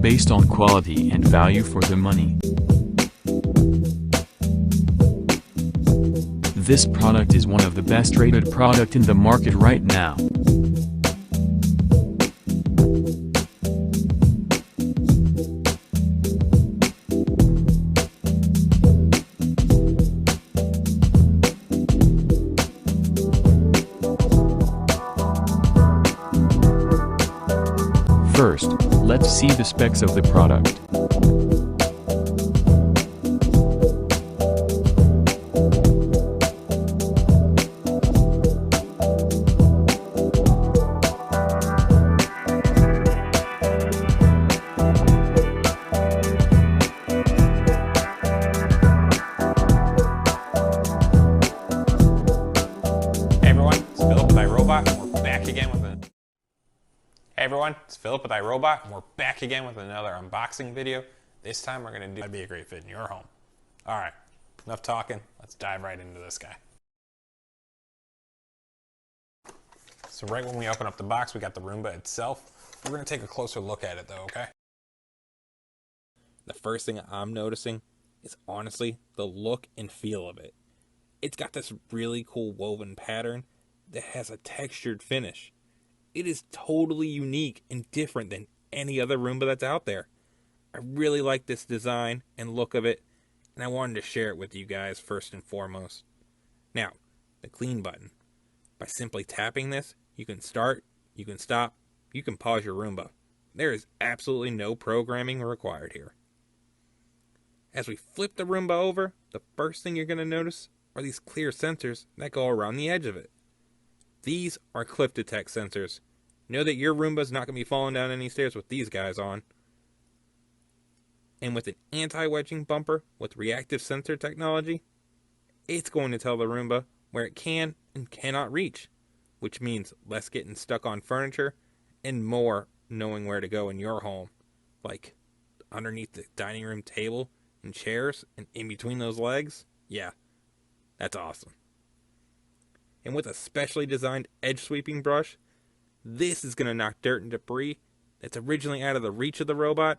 based on quality and value for the money. This product is one of the best rated product in the market right now. First, let's see the specs of the product. Hey everyone, it's Philip with iRobot, and we're back again with another unboxing video. This time we're going to do that'd be a great fit in your home. Alright, enough talking, let's dive right into this guy. So right when we open up the box, we got the Roomba itself. We're going to take a closer look at it though, okay? The first thing I'm noticing is honestly the look and feel of it. It's got this really cool woven pattern that has a textured finish. It is totally unique and different than any other Roomba that's out there. I really like this design and look of it, and I wanted to share it with you guys first and foremost. Now, the clean button. By simply tapping this, you can start, you can stop, you can pause your Roomba. There is absolutely no programming required here. As we flip the Roomba over, the first thing you're going to notice are these clear sensors that go around the edge of it. These are cliff detect sensors. Know that your Roomba's not going to be falling down any stairs with these guys on. And with an anti-wedging bumper with Reactive Sensor Technology, it's going to tell the Roomba where it can and cannot reach, which means less getting stuck on furniture and more knowing where to go in your home, like underneath the dining room table and chairs and in between those legs. Yeah, that's awesome. And with a specially designed edge sweeping brush, this is going to knock dirt and debris that's originally out of the reach of the robot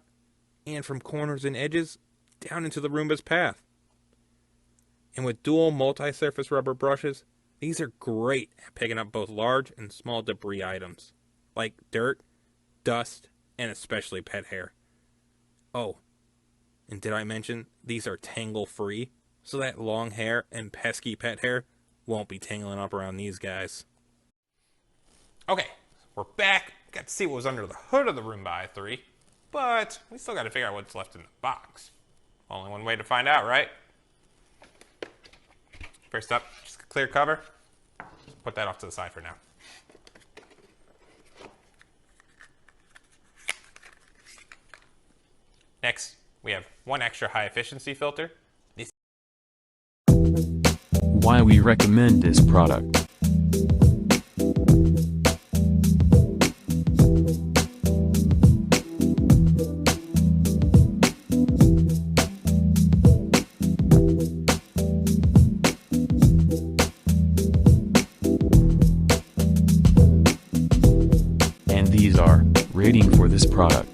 and from corners and edges down into the Roomba's path. And with dual multi-surface rubber brushes, these are great at picking up both large and small debris items, like dirt, dust, and especially pet hair. Oh, and did I mention these are tangle free, so that long hair and pesky pet hair won't be tangling up around these guys. Okay, we're back. Got to see what was under the hood of the Roomba i3, but we still got to figure out what's left in the box. Only one way to find out, right? First up, just a clear cover. Just put that off to the side for now. Next, we have one extra high efficiency filter. Why we recommend this product. And these are rating for this product.